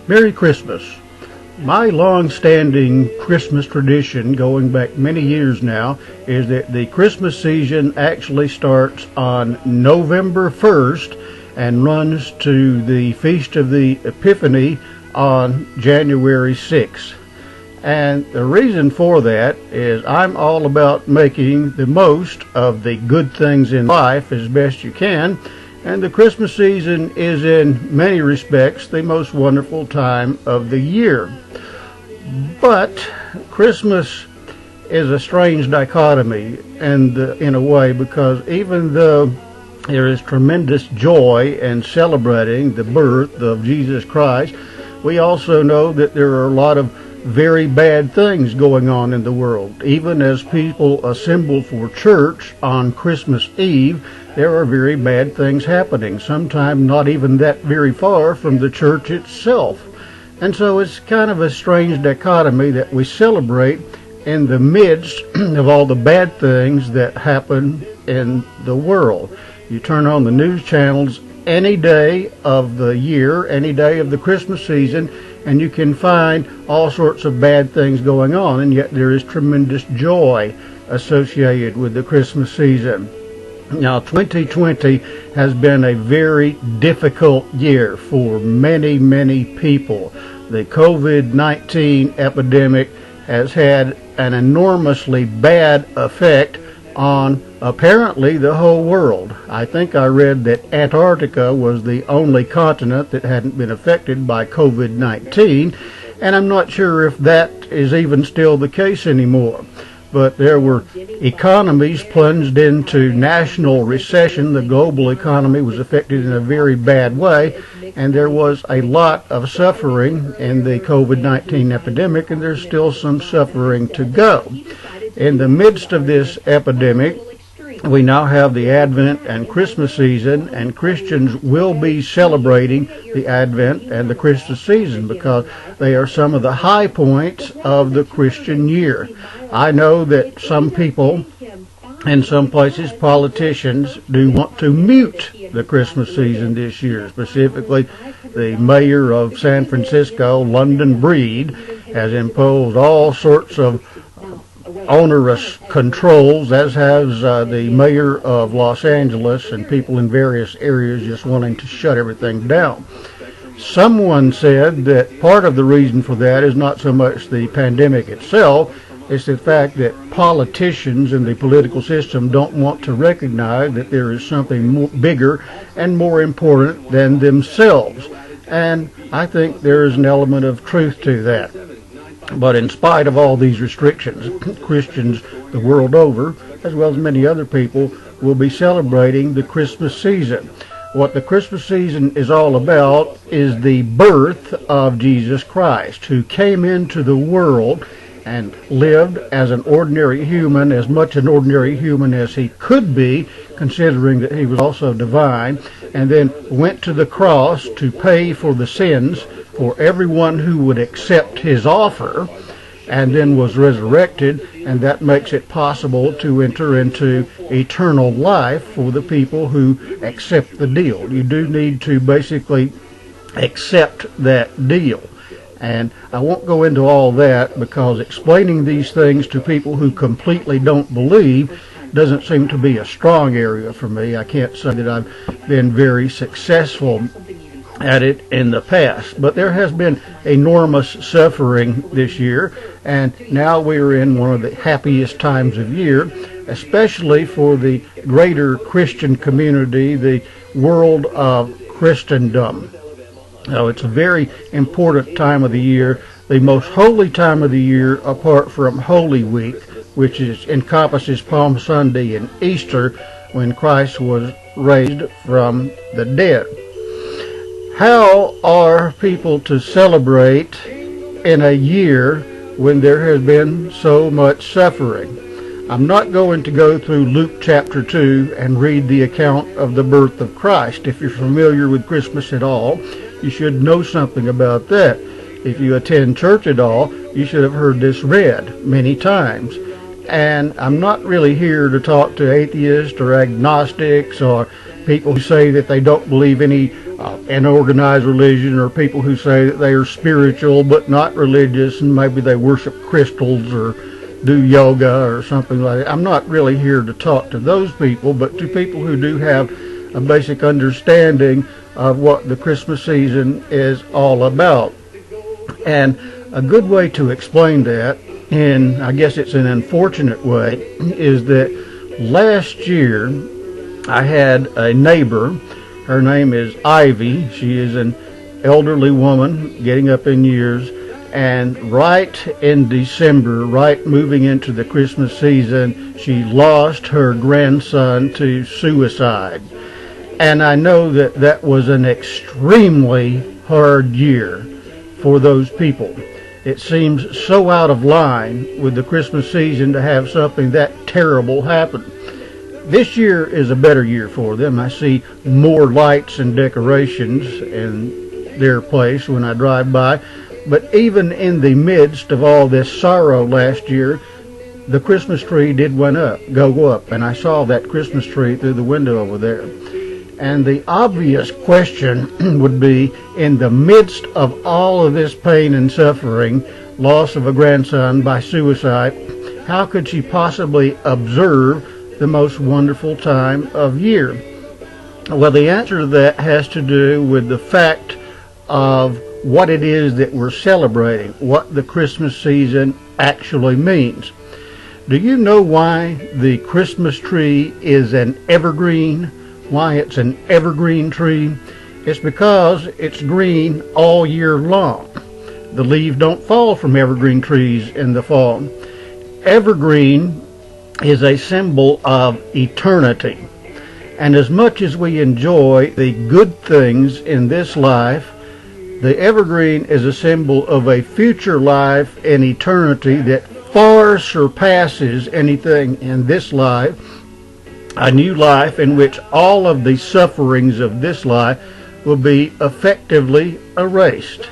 Merry Christmas. My long-standing Christmas tradition, going back many years now, is that the Christmas season actually starts on November 1st and runs to the Feast of the Epiphany on January 6th. And the reason for that is I'm all about making the most of the good things in life as best you can. And the Christmas season is in many respects the most wonderful time of the year. But Christmas is a strange dichotomy in a way, because even though there is tremendous joy in celebrating the birth of Jesus Christ, we also know that there are a lot of very bad things going on in the world. Even as people assemble for church on Christmas Eve, there are very bad things happening, sometimes not even that very far from the church itself. And so it's kind of a strange dichotomy that we celebrate in the midst of all the bad things that happen in the world. You turn on the news channels any day of the year, any day of the Christmas season, and you can find all sorts of bad things going on, and yet there is tremendous joy associated with the Christmas season. Now, 2020 has been a very difficult year for many, many people. The COVID-19 epidemic has had an enormously bad effect on apparently the whole world. I think I read that Antarctica was the only continent that hadn't been affected by COVID-19, and I'm not sure if that is even still the case anymore. But there were economies plunged into national recession. The global economy was affected in a very bad way, and there was a lot of suffering in the COVID-19 epidemic, and there's still some suffering to go. In the midst of this epidemic, we now have the Advent and Christmas season, and Christians will be celebrating the Advent and the Christmas season because they are some of the high points of the Christian year. I know that some people, in some places, politicians, do want to mute the Christmas season this year. Specifically, the mayor of San Francisco, London Breed, has imposed all sorts of onerous controls, as has the mayor of Los Angeles, and people in various areas just wanting to shut everything down. Someone said that part of the reason for that is not so much the pandemic itself, it's the fact that politicians in the political system don't want to recognize that there is something more, bigger and more important than themselves. And I think there is an element of truth to that. But in spite of all these restrictions, Christians the world over, as well as many other people, will be celebrating the Christmas season. What the Christmas season is all about is the birth of Jesus Christ, who came into the world and lived as an ordinary human, as much an ordinary human as he could be, considering that he was also divine, and then went to the cross to pay for the sins for everyone who would accept his offer, and then was resurrected, and that makes it possible to enter into eternal life for the people who accept the deal. You do need to basically accept that deal. And I won't go into all that, because explaining these things to people who completely don't believe doesn't seem to be a strong area for me. I can't say that I've been very successful at it in the past, but there has been enormous suffering this year, and now we're in one of the happiest times of year, especially for the greater Christian community, the world of Christendom. So it's a very important time of the year, the most holy time of the year apart from Holy Week, which encompasses Palm Sunday and Easter, when Christ was raised from the dead. How are people to celebrate in a year when there has been so much suffering? I'm not going to go through Luke chapter 2 and read the account of the birth of Christ. If you're familiar with Christmas at all, you should know something about that. If you attend church at all, you should have heard this read many times. And I'm not really here to talk to atheists or agnostics or people who say that they don't believe any in organized religion, or people who say that they are spiritual but not religious, and maybe they worship crystals or do yoga or something like that. I'm not really here to talk to those people, but to people who do have a basic understanding of what the Christmas season is all about. And a good way to explain that, and I guess it's an unfortunate way, is that last year I had a neighbor. Her name is Ivy. She is an elderly woman getting up in years, and right in December, right moving into the Christmas season, she lost her grandson to suicide. And I know that that was an extremely hard year for those people. It seems so out of line with the Christmas season to have something that terrible happen. This year is a better year for them. I see more lights and decorations in their place when I drive by. But even in the midst of all this sorrow last year, the Christmas tree did go up, and I saw that Christmas tree through the window over there. And the obvious question would be, in the midst of all of this pain and suffering, loss of a grandson by suicide, how could she possibly observe the most wonderful time of year? Well, the answer to that has to do with the fact of what it is that we're celebrating, what the Christmas season actually means. Do you know why the Christmas tree is an evergreen? Why it's an evergreen tree? It's because it's green all year long. The leaves don't fall from evergreen trees in the fall. Evergreen is a symbol of eternity. And as much as we enjoy the good things in this life, the evergreen is a symbol of a future life in eternity that far surpasses anything in this life, a new life in which all of the sufferings of this life will be effectively erased.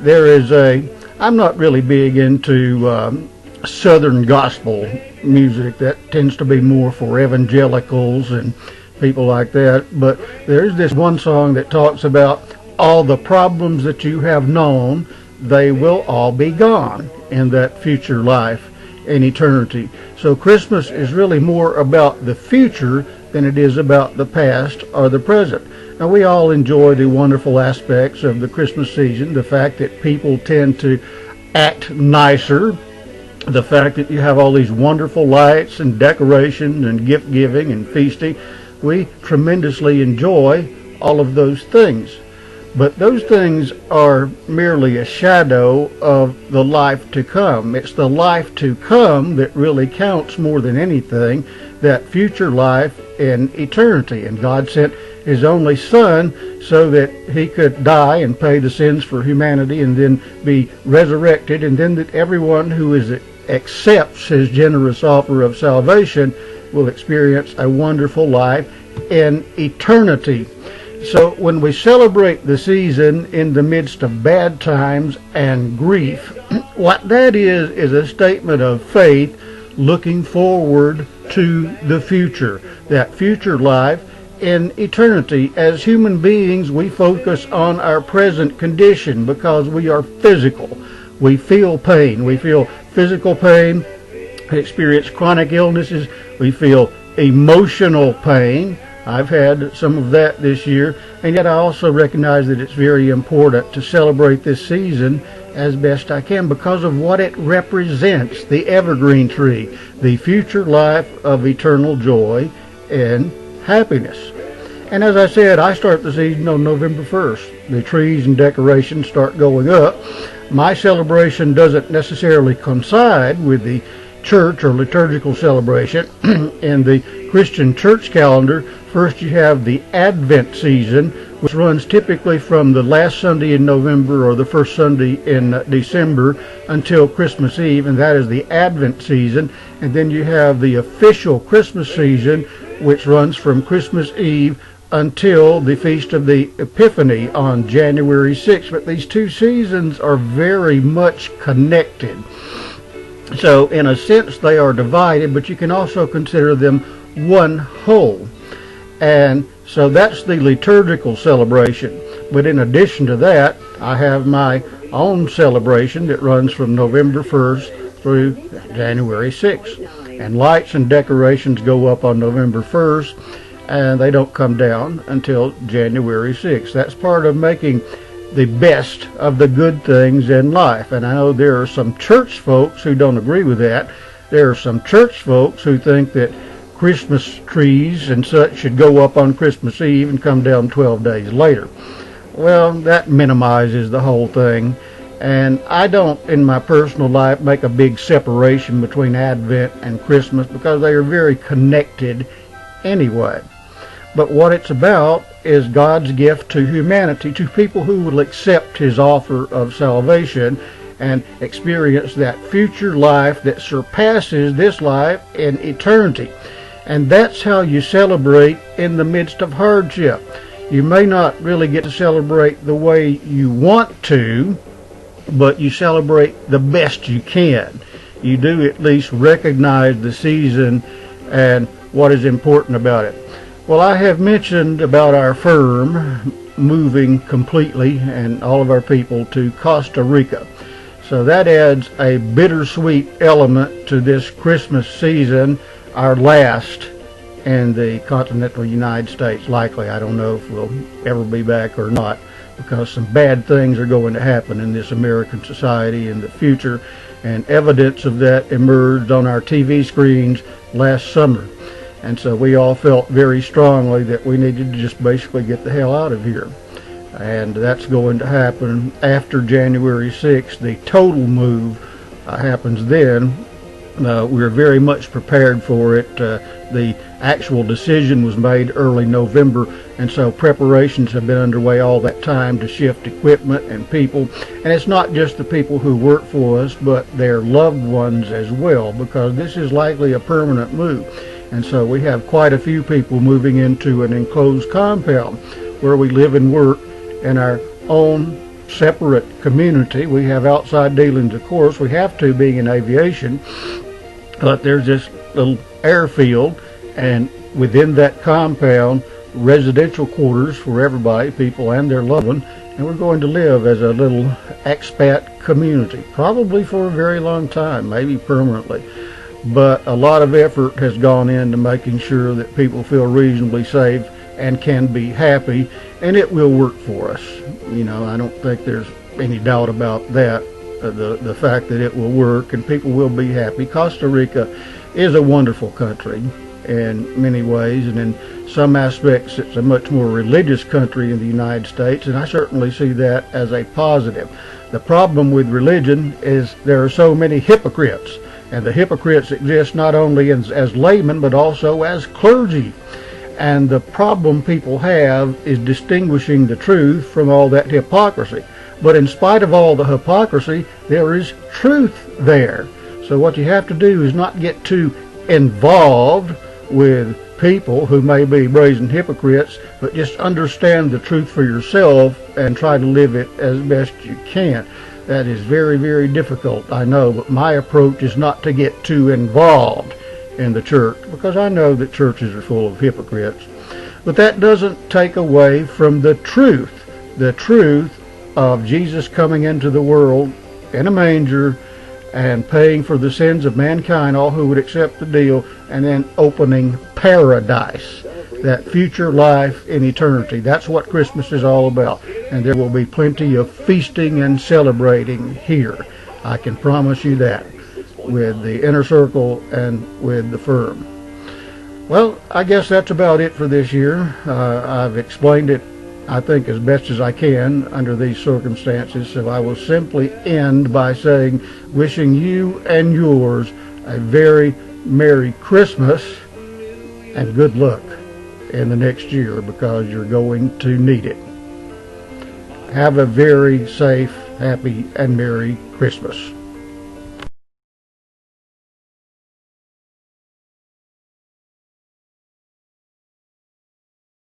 I'm not really big into Southern gospel music. That tends to be more for evangelicals and people like that, but there's this one song that talks about all the problems that you have known, they will all be gone in that future life in eternity. So Christmas is really more about the future than it is about the past or the present. Now, we all enjoy the wonderful aspects of the Christmas season, the fact that people tend to act nicer, the fact that you have all these wonderful lights and decorations and gift giving and feasting. We tremendously enjoy all of those things. But those things are merely a shadow of the life to come. It's the life to come that really counts more than anything, that future life in eternity. And God sent His only Son so that He could die and pay the sins for humanity and then be resurrected, and then that everyone who accepts His generous offer of salvation will experience a wonderful life in eternity. So when we celebrate the season in the midst of bad times and grief, what that is a statement of faith looking forward to the future, that future life in eternity. As human beings, we focus on our present condition because we are physical. We feel pain. We feel physical pain. We experience chronic illnesses. We feel emotional pain. I've had some of that this year, and yet I also recognize that it's very important to celebrate this season as best I can because of what it represents, the evergreen tree, the future life of eternal joy and happiness. And as I said, I start the season on November 1st. The trees and decorations start going up. My celebration doesn't necessarily coincide with the church or liturgical celebration. In the Christian church calendar, first you have the Advent season, which runs typically from the last Sunday in November or the first Sunday in December until Christmas Eve, and that is the Advent season. And then you have the official Christmas season, which runs from Christmas Eve until the Feast of the Epiphany on January 6th. But these two seasons are very much connected. So in a sense they are divided, but you can also consider them one whole. And so that's the liturgical celebration. But in addition to that, I have my own celebration that runs from November 1st through January 6th. And lights and decorations go up on November 1st, and they don't come down until January 6th. That's part of making the best of the good things in life. And I know there are some church folks who don't agree with that. There are some church folks who think that Christmas trees and such should go up on Christmas Eve and come down 12 days later. Well, that minimizes the whole thing. And I don't, in my personal life, make a big separation between Advent and Christmas because they are very connected anyway. But what it's about is God's gift to humanity, to people who will accept His offer of salvation and experience that future life that surpasses this life in eternity. And that's how you celebrate in the midst of hardship. You may not really get to celebrate the way you want to, but you celebrate the best you can. You do at least recognize the season and what is important about it. Well, I have mentioned about our firm moving completely and all of our people to Costa Rica. So that adds a bittersweet element to this Christmas season, our last in the continental United States. Likely, I don't know if we'll ever be back or not, because some bad things are going to happen in this American society in the future, and evidence of that emerged on our TV screens last summer. And so we all felt very strongly that we needed to just basically get the hell out of here. And that's going to happen after January 6th. The total move happens then. We're very much prepared for it. The actual decision was made early November, and so preparations have been underway all that time to shift equipment and people. And it's not just the people who work for us, but their loved ones as well, because this is likely a permanent move. And so we have quite a few people moving into an enclosed compound where we live and work in our own separate community. We have outside dealings, of course. We have to, being in aviation. But there's this little airfield, and within that compound, residential quarters for everybody, people and their loved ones. And we're going to live as a little expat community, probably for a very long time, maybe permanently. But a lot of effort has gone into making sure that people feel reasonably safe and can be happy, and it will work for us. You know, I don't think there's any doubt about that, the fact that it will work and people will be happy. Costa Rica is a wonderful country in many ways, and in some aspects it's a much more religious country in the United States, and I certainly see that as a positive. The problem with religion is there are so many hypocrites. And the hypocrites exist not only as laymen, but also as clergy. And the problem people have is distinguishing the truth from all that hypocrisy. But in spite of all the hypocrisy, there is truth there. So what you have to do is not get too involved with people who may be brazen hypocrites, but just understand the truth for yourself and try to live it as best you can. That is very, very difficult, I know, but my approach is not to get too involved in the church, because I know that churches are full of hypocrites. But that doesn't take away from the truth of Jesus coming into the world in a manger and paying for the sins of mankind, all who would accept the deal, and then opening paradise, that future life in eternity. That's what Christmas is all about. And there will be plenty of feasting and celebrating here. I can promise you that, with the inner circle and with the firm. Well, I guess that's about it for this year. I've explained it, I think, as best as I can under these circumstances. So I will simply end by saying, wishing you and yours a very Merry Christmas and good luck in the next year, because you're going to need it. Have a very safe, happy, and Merry Christmas.